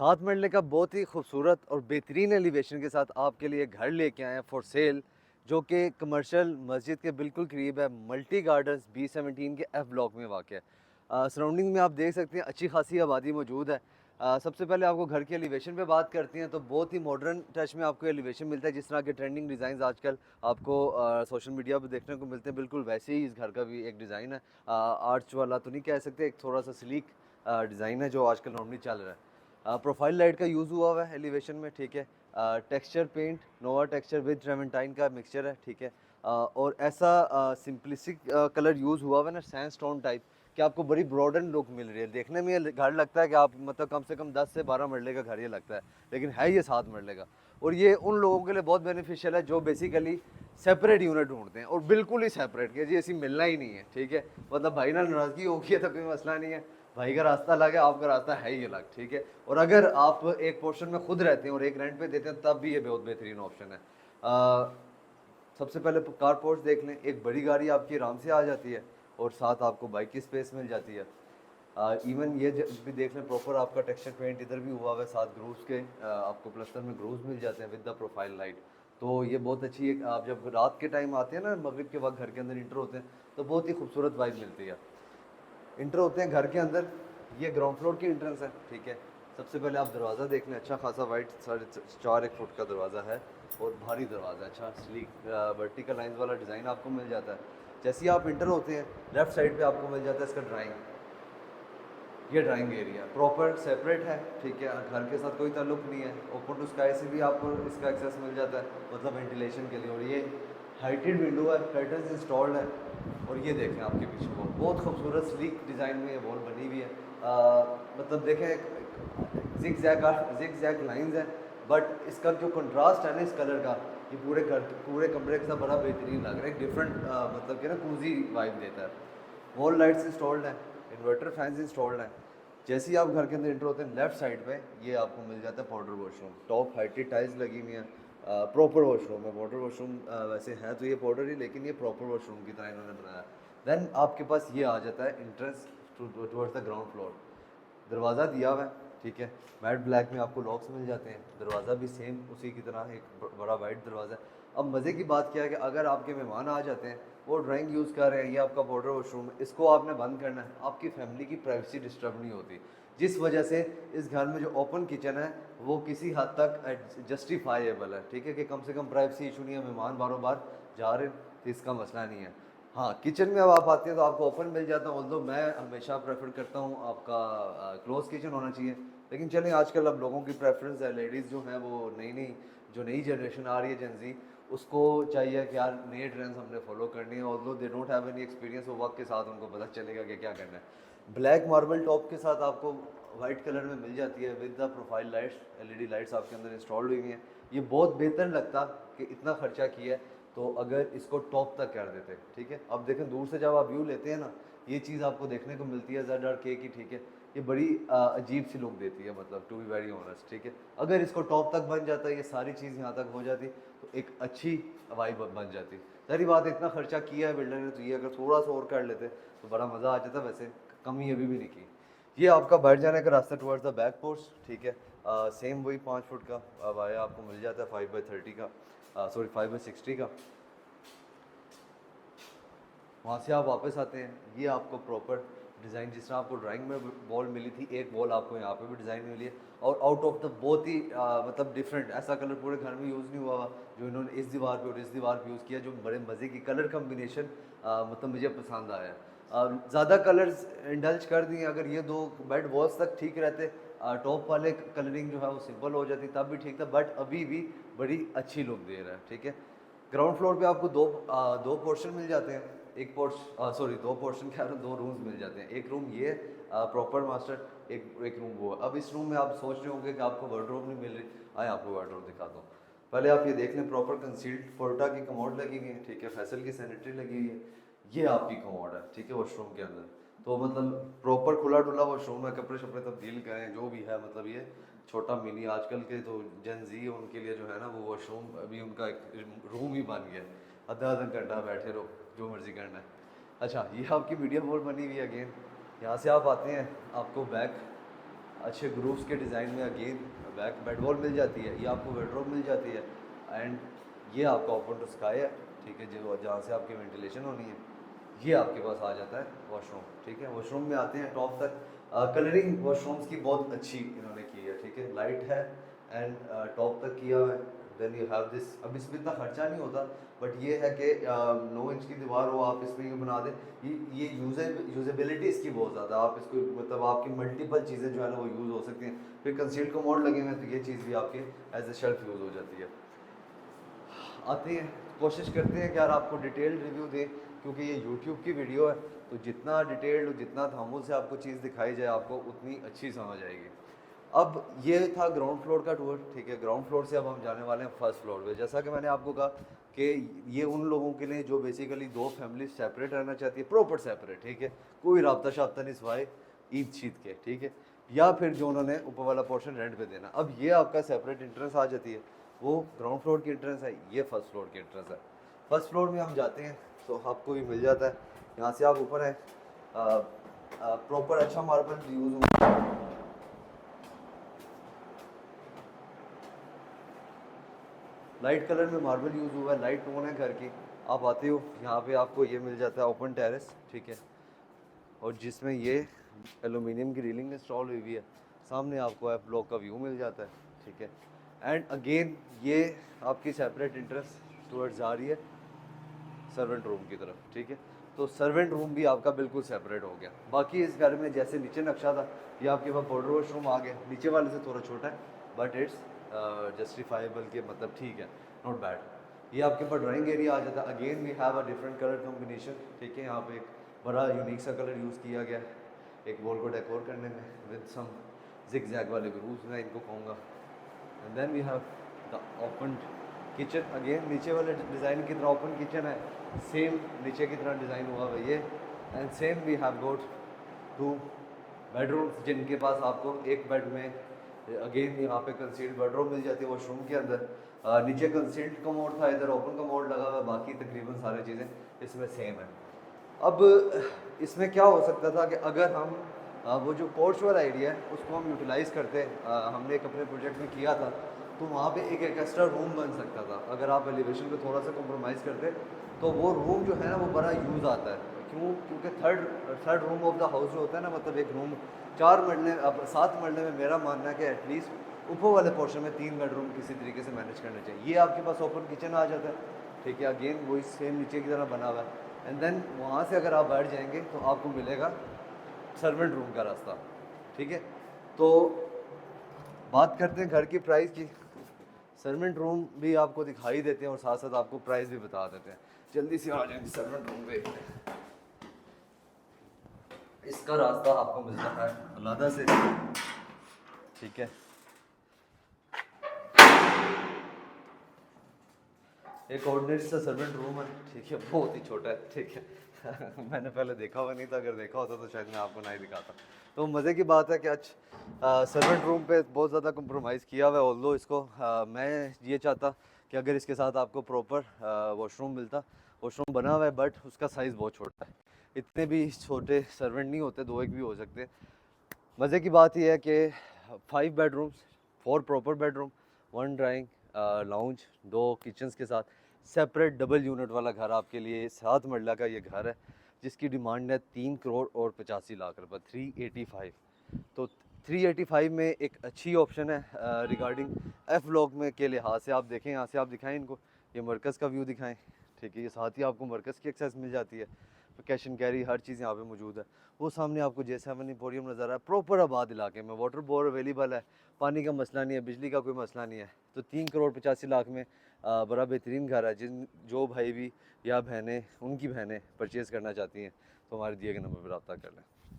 7 मरले का बहुत ही खूबसूरत और बेहतरीन एलिवेशन के साथ आपके लिए घर लेके आए हैं फॉर सेल, जो कि कमर्शियल मस्जिद के बिल्कुल करीब है। मल्टी गार्डन्स B17 के F ब्लॉक में वाक़ है। सराउंडिंग में आप देख सकते हैं अच्छी खासी आबादी मौजूद है। सबसे पहले आपको घर के एलिवेशन पे बात करते हैं तो बहुत ही मॉडर्न टच में आपको एलिवेशन मिलता है। जिस तरह के ट्रेंडिंग डिज़ाइन आजकल आपको सोशल मीडिया पर देखने को मिलते हैं, बिल्कुल वैसे ही इस घर का भी एक डिज़ाइन है। आर्च वाला तो नहीं कह सकते, एक थोड़ा सा स्लीक डिज़ाइन है जो आजकल नॉर्मली चल रहा है। प्रोफाइल लाइट का यूज़ हुआ है एलिवेशन में, ठीक है। Texture paint Nova texture with turpentine का मिक्सचर है, ठीक है। और ऐसा सिंपलिस्टिक कलर यूज़ हुआ है ना, सैंडस्टोन टाइप, कि आपको बड़ी ब्रॉडन लुक मिल रही है। देखने में ये घर लगता है कि आप मतलब कम से कम 10 से 12 मरले का घर ये लगता है, लेकिन है ये 7 मरले का। और ये उन लोगों के लिए बहुत बेनिफिशियल है जो बेसिकली सेपरेट यूनिट ढूंढते हैं, और बिल्कुल ही सेपरेट कि जी ऐसी मिलना ही नहीं है, ठीक है। मतलब भाई ना नाराज़गी होगी है तो कोई मसला नहीं है, भाई का रास्ता अलग है, आपका रास्ता है ही अलग, ठीक है। और अगर आप एक पोर्शन में खुद रहते हैं और एक रेंट पे देते हैं तब भी ये बहुत बेहतरीन ऑप्शन है। सबसे पहले कार पोर्च देख लें, एक बड़ी गाड़ी आपकी आराम से आ जाती है और साथ आपको बाइक की स्पेस मिल जाती है। इवन ये भी देख लें, प्रॉपर आपका टेक्सचर पेंट इधर भी हुआ हुआ है, साथ ग्रूव्स के आपको प्लस्तर में ग्रूव्स मिल जाते हैं विद द प्रोफाइल लाइट। तो ये बहुत अच्छी है। आप जब रात के टाइम आते हैं ना, मगरिब के वक्त घर के अंदर इंटर होते हैं तो बहुत ही खूबसूरत वाइब मिलती है। इंटर होते हैं घर के अंदर, ये ग्राउंड फ्लोर की एंट्रेंस है, ठीक है। सबसे पहले आप दरवाज़ा देख लें, अच्छा खासा वाइट 4.5 फुट का दरवाज़ा है और भारी दरवाज़ा, अच्छा स्लीक वर्टिकल लाइंस वाला डिज़ाइन आपको मिल जाता है। जैसे ही आप इंटर होते हैं लेफ़्ट साइड पे आपको मिल जाता है इसका ड्राइंग, ये ड्राइंग एरिया प्रॉपर सेपरेट है, ठीक है। घर के साथ कोई ताल्लुक नहीं है। ओपन टू स्काई से भी आपको इसका एक्सेस मिल जाता है, मतलब वेंटिलेशन के लिए। और ये हाइटेड विंडो है, कर्टन्स इंस्टॉल्ड है। और ये देखें आपके पीछे वॉल, बहुत खूबसूरत स्लीक डिज़ाइन में ये वॉल बनी हुई है। मतलब देखें जिग जैग लाइन्स हैं, बट इसका जो कंट्रास्ट है ना इस कलर का, ये पूरे कमरे के साथ बड़ा बेहतरीन लग रहा है। एक डिफरेंट मतलब कि ना कूजी वाइब देता है। वॉल लाइट्स इंस्टॉल्ड हैं, इन्वर्टर फैंस इंस्टॉल्ड हैं। जैसे ही आप घर के अंदर इंटर होते हैं लेफ्ट साइड पे ये आपको मिल जाता है powder washroom, top heighted tiles लगी हुई हैं। प्रॉपर वॉशरूम है, वाटर वॉशरूम वैसे है तो ये पाउडर ही, लेकिन ये प्रॉपर वॉशरूम की तरह इन्होंने बनाया। देन आपके पास ये आ जाता है entrance towards the ground floor. दरवाज़ा दिया हुआ है, ठीक है। वाइट ब्लैक में आपको लॉक्स मिल जाते हैं, दरवाज़ा भी सेम उसी की तरह एक बड़ा वाइट दरवाज़ा है। अब मज़े की बात क्या है कि अगर आपके मेहमान आ जाते हैं, वो ड्राइंग यूज़ कर रहे हैं, ये आपका पाउडर वॉशरूम, इसको आपने बंद करना है, आपकी फैमिली की प्राइवेसी डिस्टर्ब नहीं होती। जिस वजह से इस घर में जो ओपन किचन है वो किसी हद तक जस्टिफाइबल है, ठीक है, कि कम से कम प्राइवेसी इशू नहीं है, मेहमान बारों बार जा रहे हैं तो इसका मसला नहीं है। हाँ, किचन में अब आप आते हैं तो आपको ओपन मिल जाता है, ऑल्दो मैं हमेशा प्रेफर करता हूँ आपका क्लोज किचन होना चाहिए। लेकिन चलें, आजकल अब लोगों की प्रेफरेंस है, लेडीज़ जो हैं वो नई जनरेशन आ रही है जेंजी, उसको चाहिए कि यार नए ट्रेंड्स हमने फॉलो करनी है। Although they don't have any experience, वो वक्त के साथ उनको पता चलेगा कि क्या करना है। ब्लैक मार्बल टॉप के साथ आपको वाइट कलर में मिल जाती है with the profile lights, LED lights आपके अंदर इंस्टॉल्ड हुई हैं। ये बहुत बेहतर लगता कि इतना खर्चा किया है तो अगर इसको टॉप तक कर देते, ठीक है। अब देखें दूर से जब आप व्यू लेते हैं ना, ये चीज़ आपको देखने को मिलती है ZRK की, ठीक है। ये बड़ी अजीब सी लुक देती है, मतलब टू बी वेरी ऑनेस्ट, ठीक है। अगर इसको टॉप तक बन जाता है, ये सारी चीज़ यहाँ तक हो जाती तो एक अच्छी वाइब बन जाती। सारी बात है, इतना खर्चा किया है बिल्डर ने तो ये अगर थोड़ा सा और कर लेते तो बड़ा मज़ा आ जाता। वैसे कमी अभी भी नहीं की। ये आपका बैठ जाने का रास्ता टुवर्ड्स द बैक पोर्च, ठीक है। सेम वही 5 फुट का अब आया आपको मिल जाता है 5/30 का, सॉरी 5/60 का। वहाँ से आप वापस आते हैं, ये आपको प्रॉपर डिज़ाइन जिस तरह आपको ड्राइंग में बॉल मिली थी, एक बॉल आपको यहाँ पे भी डिज़ाइन मिली है। और आउट ऑफ द बहुत ही मतलब डिफरेंट, ऐसा कलर पूरे घर में यूज़ नहीं हुआ हुआ जो इन्होंने इस दीवार पे और इस दीवार पे यूज़ किया, जो बड़े मज़े की कलर कम्बिनेशन मतलब मुझे पसंद आया। ज़्यादा कलर्स इंडल्ज कर दिए, अगर ये दो बेड वॉल्स तक ठीक रहते, टॉप वाले कलरिंग जो है वो सिंपल हो जाती तब भी ठीक था, बट अभी भी बड़ी अच्छी लुक दे रहा है, ठीक है। ग्राउंड फ्लोर पे आपको दो पोर्शन मिल जाते हैं। एक पोर्शन सॉरी दो पोर्शन क्या, दो रूम्स मिल जाते हैं। एक रूम ये प्रॉपर मास्टर, एक रूम वो। अब इस रूम में आप सोच रहे होंगे कि आपको वार्डरोब नहीं मिल रही, आए आपको वार्डरोब दिखा दो। पहले आप ये देख लें, प्रॉपर कंसील्ड पोर्टा की कमोड लगी हुई है, ठीक है। फैसल की सैनिटरी लगी हुई है, ये आपकी कमोड है, ठीक है, वॉशरूम के अंदर। तो मतलब प्रॉपर खुला डुला वॉशरूम है, कपड़े शपड़े तब्दील करें जो भी है, मतलब ये छोटा मिनी, आजकल के तो जेन जी उनके लिए जो है ना वो वॉशरूम अभी उनका एक रूम ही बन गया। आधा आधा घंटा बैठे रहो, जो मर्जी करना है। अच्छा, ये आपकी मीडियम वॉल बनी हुई है अगेन। यहाँ से आप आते हैं, आपको बैक अच्छे ग्रूव्स के डिज़ाइन में अगेन बैक बेड वॉल मिल जाती है, ये आपको बेडरूम मिल जाती है। एंड ये आपका ओपन टू स्काई है, ठीक है, जो जहाँ से आपकी वेंटिलेशन होनी है। ये आपके पास आ जाता है वॉशरूम, ठीक है। वॉशरूम में आते हैं टॉप तक। कलरिंग वॉशरूम्स की बहुत अच्छी इन्होंने की है, ठीक है, लाइट है एंड टॉप तक किया हुआ है। देन यू हैव दिस, अब इसमें इतना खर्चा नहीं होता, बट ये है कि 9 इंच की दीवार हो, आप इसमें ये बना दें। ये यूजेबिलिटी इसकी बहुत ज़्यादा, आप इसको मतलब आपकी मल्टीपल चीज़ें जो है ना वो यूज़ हो सकती हैं। फिर कंसील्ड कमोड लगे हुए हैं तो ये चीज़ भी आपके एज ए शेल्फ यूज़ हो जाती है। आते हैं, कोशिश करते हैं कि यार आपको डिटेल्ड रिव्यू दें, क्योंकि ये यूट्यूब की वीडियो है, तो जितना डिटेल्ड जितना धामों से आपको चीज़ दिखाई जाए आपको उतनी अच्छी समझ आएगी। अब ये था ग्राउंड फ्लोर का टूर, ठीक है। ग्राउंड फ्लोर से अब हम जाने वाले हैं फर्स्ट फ्लोर पे। जैसा कि मैंने आपको कहा कि ये उन लोगों के लिए जो बेसिकली दो फैमिली सेपरेट रहना चाहती है, प्रॉपर सेपरेट, ठीक है, कोई राब्ता शाब्ता नहीं सिवाय ईद शीत के, ठीक है, या फिर जो उन्होंने ऊपर वाला पोर्शन रेंट पे देना। अब ये आपका सेपरेट इंट्रेंस आ जाती है, वो ग्राउंड फ्लोर की एंट्रेंस है, ये फर्स्ट फ्लोर की एंट्रेंस है। फर्स्ट फ्लोर में हम जाते हैं तो आपको ये मिल जाता है, यहाँ से आप ऊपर है, प्रॉपर अच्छा मार्बल यूज़ हुआ, लाइट कलर में मार्बल यूज़ हुआ है, लाइट टोन है घर की। आप आते हो यहाँ पे आपको ये मिल जाता है ओपन टेरेस, ठीक है, और जिसमें ये एलुमिनियम की रीलिंग इंस्टॉल हुई हुई है। सामने आपको एफ ब्लॉक का व्यू मिल जाता है, ठीक है। एंड अगेन ये आपकी सेपरेट इंटरेस्ट टूवर्ड्स आ रही है सर्वेंट रूम की तरफ, ठीक है। तो सर्वेंट रूम भी आपका बिल्कुल सेपरेट हो गया। बाकी इस घर में जैसे नीचे नक्शा था, ये आपके पास बॉर्डर वॉशरूम आ गया, नीचे वाले से थोड़ा छोटा है, बट इट्स जस्टिफाइबल के मतलब ठीक है, नॉट बैड। ये आपके पास ड्राइंग एरिया आ जाता है। Again we have a different colour combination, ठीक है। यहाँ पे एक बड़ा यूनिक सा कलर यूज़ किया गया एक वॉल को डेकोर करने में विद सम जिग जैग वाले ग्रूव्स, मैं इनको कहूँगा। And then we have the open kitchen. Again नीचे वाले डिज़ाइन की तरह ओपन किचन है, सेम नीचे की तरह डिज़ाइन हुआ है ये। And same we have got 2 bedrooms, जिनके पास आपको एक बेड में अगेन यहाँ पे कंसील्ड बेडरूम मिल जाती है वॉशरूम के अंदर। नीचे कंसील्ड कमोड था, इधर ओपन कमोड लगा हुआ है, बाकी तकरीबन सारी चीज़ें इसमें सेम है। अब इसमें क्या हो सकता था कि अगर हम वो जो पोर्च वाला एरिया है उसको हम यूटिलाइज़ करते, हमने एक अपने प्रोजेक्ट में किया था, तो वहाँ पे एक एक्स्ट्रा रूम बन सकता था। अगर आप एलिवेशन पे थोड़ा सा कॉम्प्रोमाइज़ करते तो वो रूम जो है ना वो बड़ा यूज़ आता है। क्यों? क्योंकि third room of the house जो होता है ना, मतलब एक रूम 4 मरले, अब 7 मरले में मेरा मानना है कि एटलीस्ट ऊपर वाले पोर्शन में 3 बेडरूम किसी तरीके से मैनेज करने चाहिए। ये आपके पास ओपन किचन आ जाता है, ठीक है। अगेन वही सेम नीचे की तरह बना हुआ है। एंड देन वहाँ से अगर आप बैठ जाएंगे तो आपको मिलेगा सर्वेंट रूम का रास्ता, ठीक है। तो बात करते हैं घर की प्राइस की। सर्वेंट रूम भी आपको दिखाई देते हैं और साथ साथ आपको प्राइस भी बता देते हैं। जल्दी से आ जाएंगे सर्वेंट रूम पे। इसका रास्ता आपको मिलता है अलादा से, ठीक है। एक ऑर्डिनरी सा सर्वेंट रूम है, ठीक है, बहुत ही छोटा है, ठीक है। मैंने पहले देखा हुआ नहीं था, अगर देखा होता तो शायद मैं आपको नहीं दिखाता। तो मज़े की बात है कि आज सर्वेंट रूम पे बहुत ज़्यादा कंप्रोमाइज़ किया हुआ है। ऑल्दो इसको मैं ये चाहता कि अगर इसके साथ आपको प्रॉपर वॉशरूम मिलता, वॉशरूम बना हुआ है बट उसका साइज़ बहुत छोटा है। इतने भी छोटे सर्वेंट नहीं होते, 2 एक भी हो सकते। मज़े की बात यह है कि 5 bedrooms, 4 proper bedroom, 1 drawing lounge, 2 kitchens के साथ सेपरेट डबल यूनिट वाला घर आपके लिए 7 मरला का ये घर है, जिसकी डिमांड है 3 करोड़ और 85 लाख रुपए, 385। तो 385 में एक अच्छी ऑप्शन है रिगार्डिंग एफ ब्लॉक में के लिहाज से। आप देखें, यहाँ से आप दिखाएं इनको, ये मरकज़ का व्यू दिखाएं, ठीक है। ये साथ ही आपको मरकज़ की एक्सेस मिल जाती है, कैश एंड कैरी हर चीज़ यहाँ पे मौजूद है। वो सामने आपको J7 एम्पोरियम नज़र है, प्रॉपर आबाद इलाके में, वाटर बोर अवेलेबल है, पानी का मसला नहीं है, बिजली का कोई मसला नहीं है। तो 3 करोड़ 85 लाख में बड़ा बेहतरीन घर है। जो भाई भी या बहनें, उनकी बहनें परचेज़ करना चाहती हैं तो हमारे दिए गए नंबर पर रब्ता कर लें।